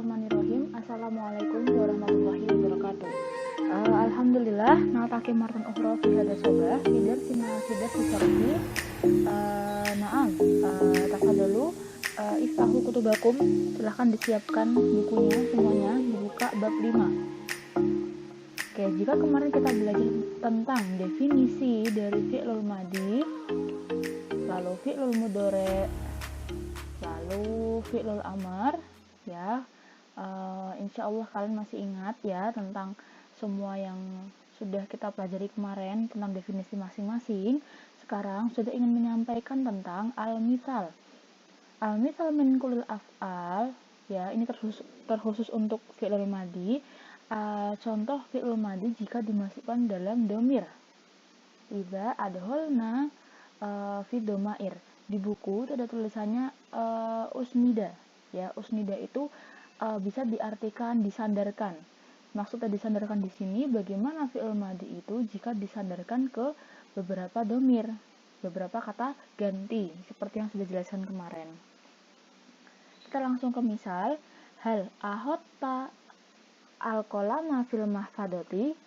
Bismillahirrahmanirrahim. Assalamualaikum warahmatullahi wabarakatuh. Alhamdulillah, naltaqi martan ukhra fi hada sobah, fidar fisarfi. Naam, tafadhalu, iftahu kutubakum. Silahkan disiapkan bukunya semuanya, dibuka bab 5. Oke, jika kemarin kita belajar tentang definisi dari fi'lul madi, lalu fi'lul mudhari', lalu fi'lul amar, ya, insya Allah kalian masih ingat ya tentang semua yang sudah kita pelajari kemarin tentang definisi masing-masing. Sekarang sudah ingin menyampaikan tentang al-misal. Al-misal min kulil af'al, ya, ini terkhusus untuk fi'lul madi. Contoh fi'lul madi jika dimasukkan dalam domir. Idza adholna fi domair. Di buku itu ada tulisannya usnida, ya. Usnida itu bisa diartikan disandarkan. Maksudnya disandarkan di sini bagaimana fi'il madi itu jika disandarkan ke beberapa domir, beberapa kata ganti seperti yang sudah dijelaskan kemarin. Kita langsung ke misal. Hal ahotta al-qalama fil mahfadati.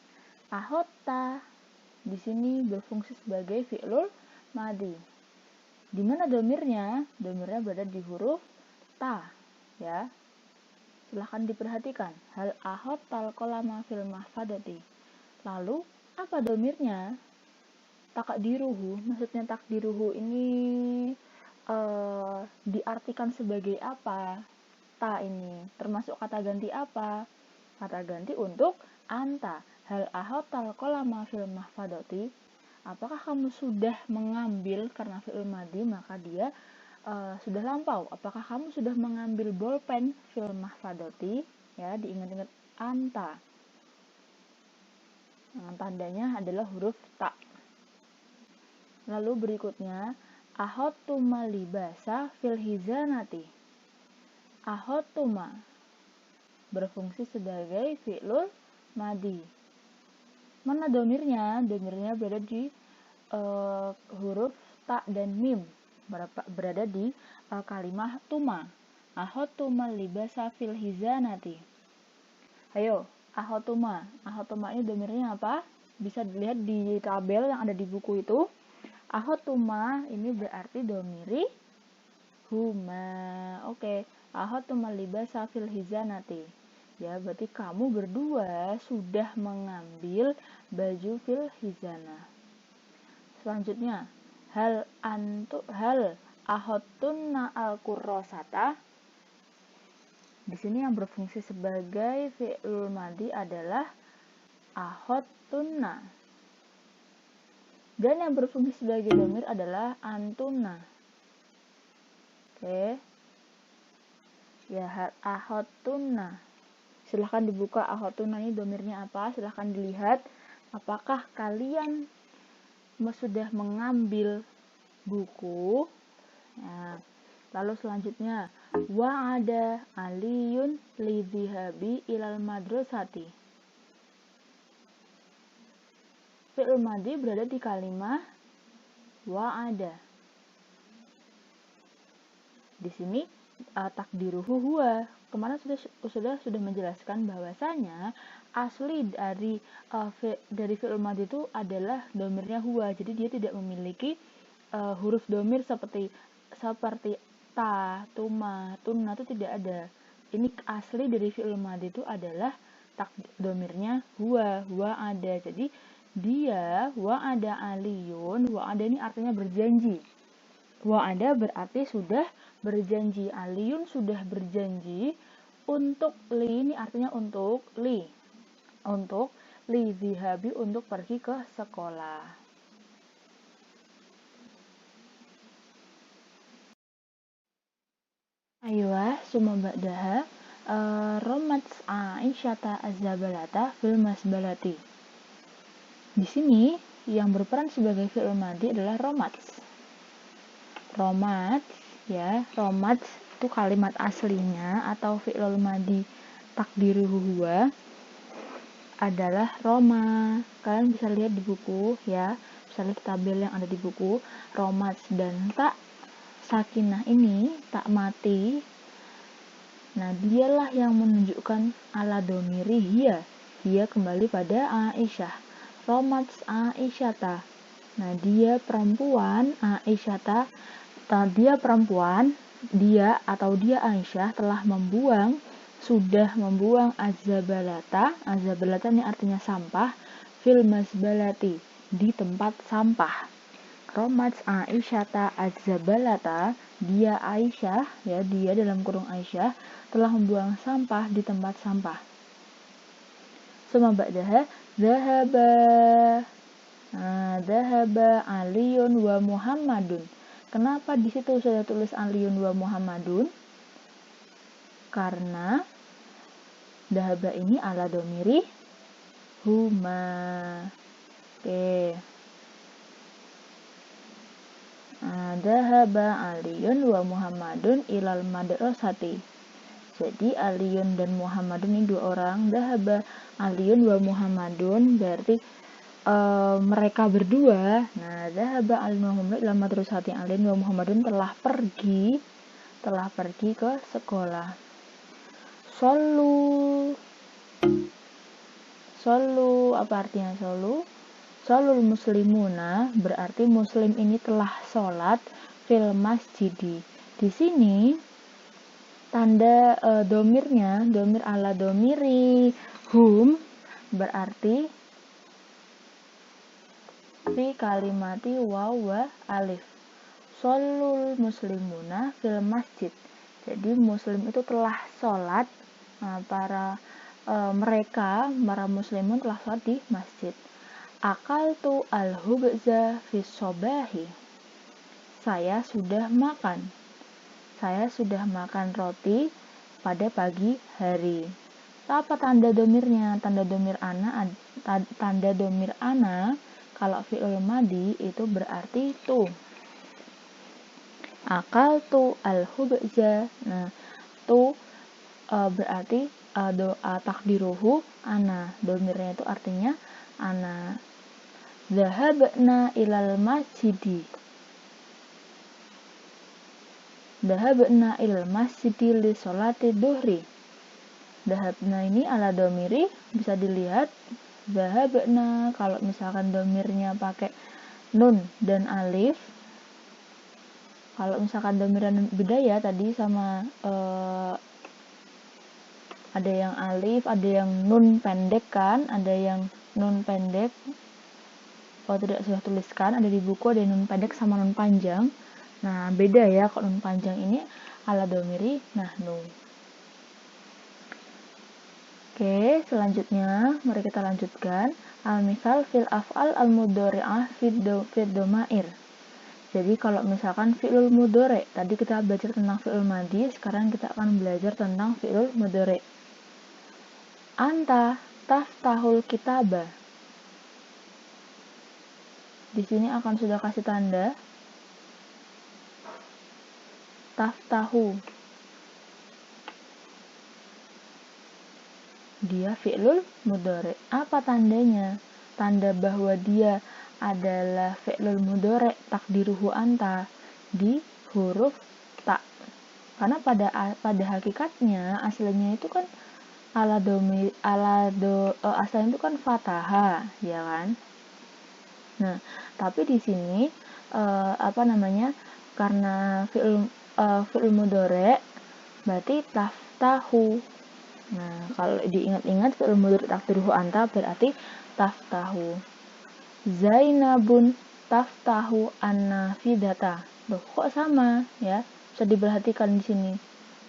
Ahotta di sini berfungsi sebagai fi'lul madi. Di mana domirnya? Domirnya berada di huruf ta, ya. Silahkan diperhatikan. Hal ahottal qalama fil mahfadati. Lalu apa domirnya? Takdiruhu. Maksudnya takdiruhu ini diartikan sebagai apa? Ta ini termasuk kata ganti apa? Kata ganti untuk anta. Hal ahottal qalama fil mahfadati. Apakah kamu sudah mengambil, karena fi'il madi maka dia sudah lampau. Apakah kamu sudah mengambil bolpen fil mahfadati? Ya, diingat-ingat anta. Tandanya adalah huruf ta. Lalu berikutnya, ahotuma libasa fil hizanati. Ahotuma berfungsi sebagai fi'lul madi. Mana domirnya? Domirnya berada di huruf ta dan mim, berada di kalimah tuma. Ahotuma libasa fil hizanati. Ayo, ahotuma. Ahotuma ini domirnya apa? Bisa dilihat di tabel yang ada di buku itu. Ahotuma ini berarti domiri huma. Oke, ahotuma libasa fil hizanati. Ya, berarti kamu berdua sudah mengambil baju fil hizana. Selanjutnya, hal ahottunna al-kurrosata. Di sini yang berfungsi sebagai fi'lul madi adalah ahottunna. Dan yang berfungsi sebagai domir adalah antunna. Oke. Ya, hal ahottunna. Silahkan dibuka ahottunna ini domirnya apa? Silahkan dilihat apakah kalian sudah mengambil buku. Nah, lalu selanjutnya, wa'ada aliyun lidhihabi ilal madrasati. Fi'il madi berada di kalimah wa'ada. Di sini takdiruhu huwa. Kemarin sudah menjelaskan bahwasanya asli dari fi'il madi itu adalah domirnya huwa. Jadi dia tidak memiliki huruf domir seperti ta, tuma, tunna itu tidak ada. Ini asli dari fi'il madi itu adalah domirnya huwa ada. Jadi dia wa'ada aliyun. Wa'ada ini artinya berjanji. Wa'ada berarti sudah berjanji. Aliyun sudah berjanji untuk li, ini artinya untuk li. Untuk li zihabi, untuk pergi ke sekolah. Aywa, summa ba'daha romat aisyata azzabalata fil masbalati. Di sini yang berperan sebagai fi'il madi adalah romats. Romats, ya, romats itu kalimat aslinya atau fi'il madi takdiruhu huwa adalah roma. Kalian bisa lihat di buku, ya, bisa lihat tabel yang ada di buku. Romats dan tak sakinah ini, tak mati, Nah, dialah yang menunjukkan ala domiri hiya. Hiya kembali pada Aisyah. Romats Aisyata. Nah, dia perempuan Aisyata. Dia perempuan, dia Aisyah telah sudah membuang azabalata. Azabalata ini artinya sampah. Fil masbalati, di tempat sampah. Romats Aisyata azabalata, dia Aisyah, ya, dia dalam kurung Aisyah telah membuang sampah di tempat sampah. Suma ba'daha dhahaba. Nah, dhahaba Aliyun wa Muhammadun. Kenapa di situ sudah tulis Aliyun wa Muhammadun? Karena dhahaba ini ala domiri huma. Oke. Dhahaba Aliyun wa Muhammadun ilal madrasati. Jadi Aliyun dan Muhammadun ini dua orang. Dhahaba Aliyun wa Muhammadun berarti mereka berdua. Nah, dhahaba Aliyun wa Muhammadun ilal madrasati. Aliyun wa Muhammadun telah pergi ke sekolah. Solu, apa artinya solu? Solul muslimuna berarti muslim ini telah sholat fil masjidi. Di sini tanda domirnya, domir ala domiri hum berarti fi kalimati waw wa alif. Solul muslimuna fil masjid. Jadi muslim itu telah sholat, para muslimun telah sholat di masjid. Akaltu al-hubza fis sobahi. Saya sudah makan roti pada pagi hari. Apa tanda domirnya? Tanda domir ana kalau fi'il madi itu berarti tu. Akaltu al-hubza. Nah, tu berarti takdiruhu ana. Domirnya itu artinya ana. Dhahabna ilal masjidi. Dhahabna ilal masjidi li sholati duhri. Dhahabna ini ala domiri, bisa dilihat. Dhahabna kalau misalkan domirnya pakai nun dan alif. Kalau misalkan domiran beda ya tadi sama ada yang alif, ada yang nun pendek kan, ada yang nun pendek. Kalau tidak sudah tuliskan, ada di buku ada nun pendek sama nun panjang. Nah, beda ya, kalau nun panjang ini ala domiri nahnu. Oke, selanjutnya mari kita lanjutkan. Al-misal fil af'al al-mudhari'ah fid domair. Jadi kalau misalkan fi'il mudhari', tadi kita belajar tentang fi'il madi, sekarang kita akan belajar tentang fi'il mudhari'. Anta taftahul kitabah. Di sini akan sudah kasih tanda taftahu. Dia fi'lul mudhari'. Apa tandanya? Tanda bahwa dia adalah fi'lul mudhari' takdiruhu anta di huruf ta. Karena pada hakikatnya aslinya itu kan asalnya itu kan fataha, ya kan? Nah, tapi di sini karena fi'il mudhari' berarti taftahu. Nah, kalau diingat-ingat fi'il mudhari' takdiruhu anta berarti taftahu. Zainabun taftahu an-nafidata. Loh, kok sama ya? Bisa diperhatikan di sini.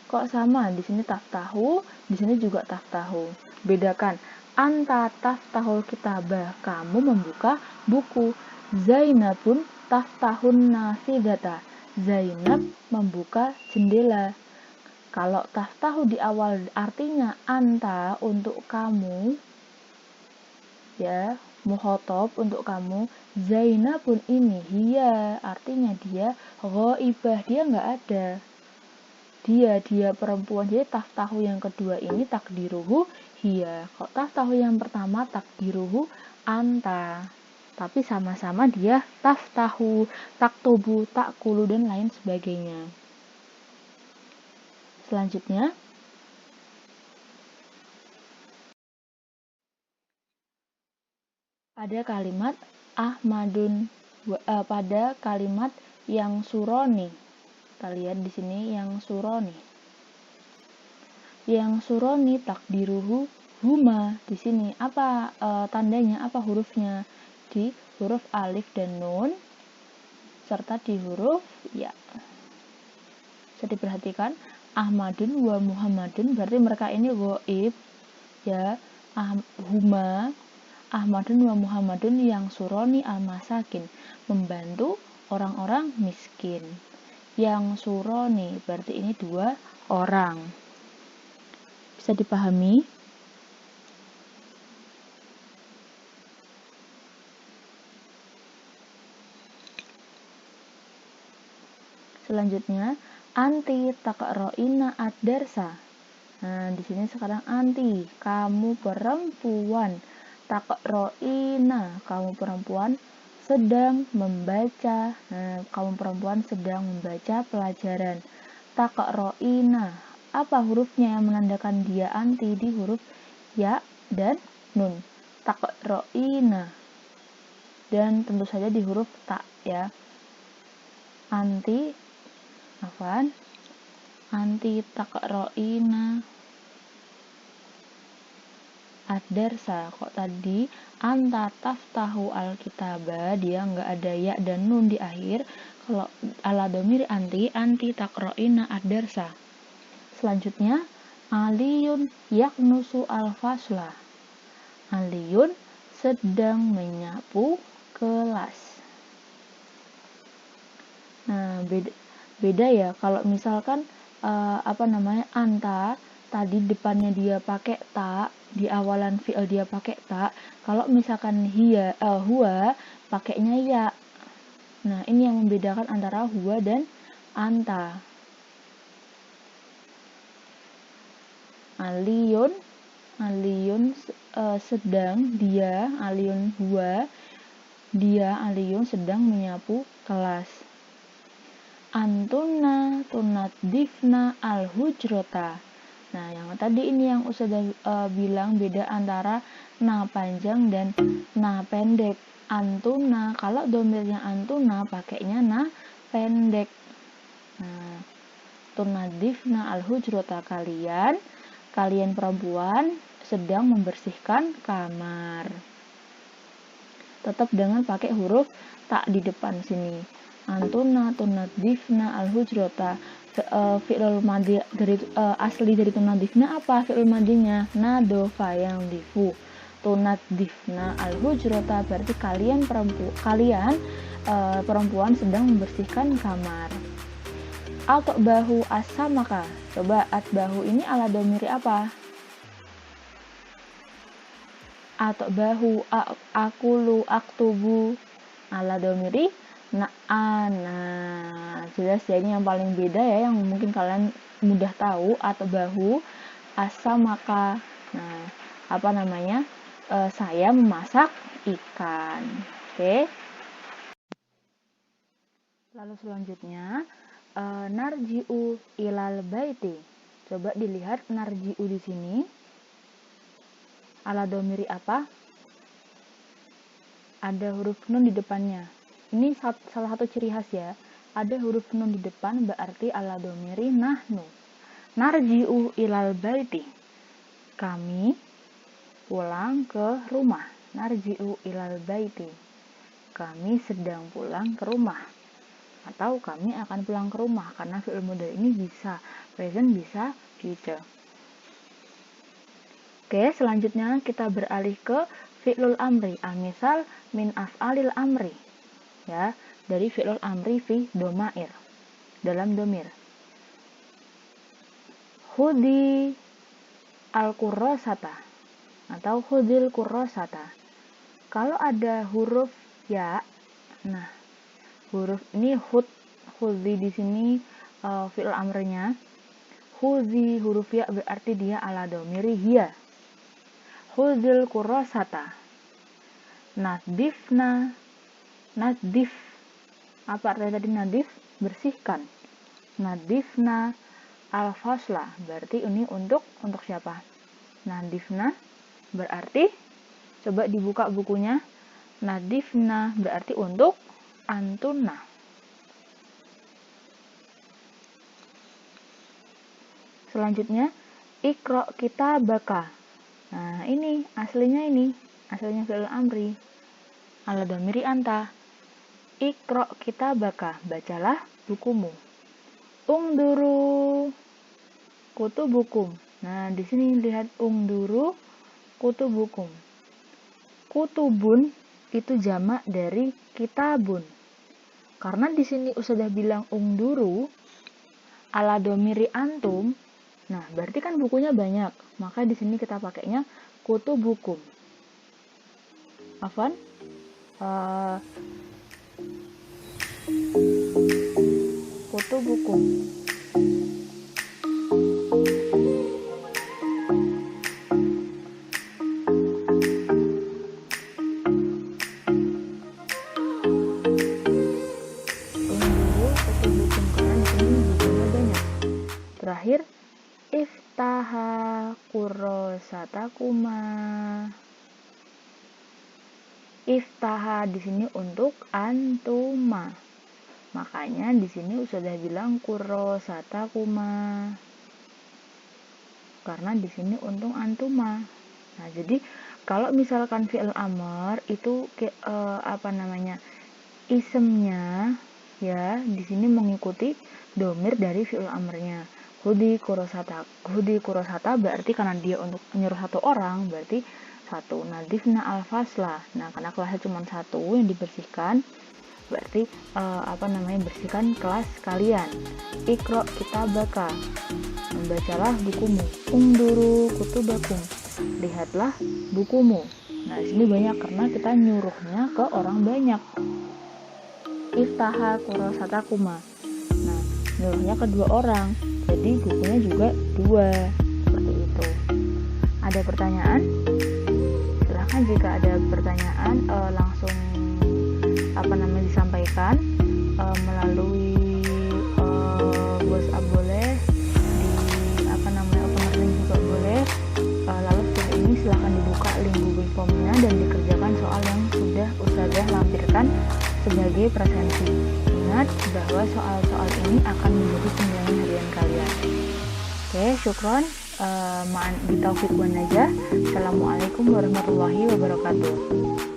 Kok sama? Di sini taftahu, di sini juga taftahu. Bedakan. Anta taftahul kitabah, kamu membuka buku. Zainabun taftahun nafidata, Zainab membuka jendela. Kalau taftahu di awal artinya anta untuk kamu, ya, mukhotob untuk kamu. Zainabun ini hiya, artinya dia ghaibah, dia nggak ada. Dia perempuan. Jadi taftahu yang kedua ini takdiruhu hiya. Kalau taftahu yang pertama takdiruhu anta. Tapi sama-sama dia taftahu, taktubu, takulu dan lain sebagainya. Selanjutnya pada kalimat Ahmadun, pada kalimat yang suroni. Kita lihat di sini yang suroni. Yang suroni takdiruhu huma. Di sini apa tandanya, apa hurufnya? Di huruf alif dan nun serta di huruf ya. Bisa diperhatikan Ahmadun wa Muhammadun, berarti mereka ini ghaib ya. Huma Ahmadun wa Muhammadun yang suroni al-masakin, membantu orang-orang miskin. Yang suroni berarti ini 2 orang. Bisa dipahami? Selanjutnya, anti taqra'ina ad-darsa. Nah, di sini sekarang anti, kamu perempuan. Taqra'ina, kamu perempuan sedang membaca. Nah, kamu perempuan sedang membaca pelajaran. Taqra'ina, apa hurufnya yang menandakan dia anti? Di huruf ya dan nun. Taqra'ina. Dan tentu saja di huruf ta ya. Anti taqra'ina ad-darsa. Kok tadi anta taftahu al-kitaba, dia nggak ada ya dan nun di akhir. Kalau ala dhamir anti taqra'ina ad-darsa. Selanjutnya, Aliyun yaknusu al-fasla. Aliyun sedang menyapu kelas. Nah, beda ya kalau misalkan anta tadi depannya dia pakai ta, di awalan fi'il dia pakai ta. Kalau misalkan huwa pakainya ya. Nah, ini yang membedakan antara huwa dan anta. Aliyun sedang, dia aliyun huwa, dia aliyun sedang menyapu kelas. Antuna tunadifna al-hujrota. Nah, yang tadi ini yang Ustazah bilang beda antara na panjang dan na pendek. Antuna, kalau domirnya antuna pakainya na pendek. Nah, tunadifna al-hujrota, kalian perempuan sedang membersihkan kamar. Tetap dengan pakai huruf ta di depan sini. Antuna tunadifna al-hujrota. Fi'il madhi dari asli dari tunadifna apa? Fi'il madhinya nadofa yang difu. Tunadifna al-hujrota berarti kalian perempuan sedang membersihkan kamar. Atbahu as-samaka. Coba atbahu ini ala dhamiri apa? Atbahu akulu aktubu ala dhamiri ana. Jelas ya, ini yang paling beda ya, yang mungkin kalian mudah tahu. Atbahu as-samaka. Nah, saya memasak ikan. Oke. Lalu selanjutnya narji'u ilal baiti. Coba dilihat narji'u di sini. Ala dhamiri apa? Ada huruf nun di depannya. Ini salah satu ciri khas ya. Ada huruf nun di depan berarti ala dhamiri nahnu. Narji'u ilal baiti. Kami pulang ke rumah. Narji'u ilal baiti. Kami sedang pulang ke rumah. Atau kami akan pulang ke rumah, karena fi'il mudhari ini bisa present, bisa future. Oke, selanjutnya kita beralih ke fi'lul amri. Misal min af'alil amri. Ya, dari fi'lul amri fi domair. Dalam domir. Hudi al-kurrasata atau hudil kurrasata. Kalau ada huruf ya, nah huruf ini hudzi di sini fi'il amrnya. Hudzi huruf ya berarti dia ala dhamiri hiya. Hudzil kurrasata. Nadif. Apa artinya tadi nadif? Bersihkan. Nadifna al-fasla. Berarti ini untuk siapa? Nadifna berarti, coba dibuka bukunya. nadifna berarti untuk antuna. Selanjutnya ikro kitabaka. Nah, ini aslinya fi'il amri. Ala dhamiri anta. Ikro kitabaka, bacalah bukumu. Ungduru kutubukum. Nah, di sini lihat ungduru kutubukum. Kutubun itu jamak dari kitabun. Karena di sini sudah bilang ungduru ala dhamiri antum. Nah, berarti kan bukunya banyak. Maka di sini kita pakainya kutubukum. Afwan. Kutubukum. Terakhir, iftaha kurrosatakuma. Iftaha di sini untuk antuma. Makanya di sini sudah bilang kurrosatakuma. Karena di sini untuk antuma. Nah, jadi kalau misalkan fi'il amr itu isemnya ya di sini mengikuti domir dari fi'il amrnya. Hudi kurosata berarti karena dia untuk menyuruh satu orang berarti satu. Nadifna al-fasla. Nah, karena kelasnya cuma satu yang dibersihkan berarti bersihkan kelas kalian. Ikro kitabaka, membacalah bukumu. Ungduru kutubakum, lihatlah bukumu. Nah, di sini banyak karena kita nyuruhnya ke orang banyak. Iftaha kurosatakuma. Nah, nyuruhnya ke dua orang. Jadi bukunya juga dua. Seperti itu. Ada pertanyaan? Silahkan jika ada pertanyaan langsung disampaikan melalui WhatsApp boleh, di open juga boleh. Lalu setelah ini silahkan dibuka link Google Form-nya dan dikerjakan soal yang sudah Ustazah lampirkan sebagai presensi. Ingat bahwa soal-soal ini akan menjadi penilaian harian kalian. Oke, syukron. Ma'an bitaufiq wan najah. Assalamualaikum warahmatullahi wabarakatuh.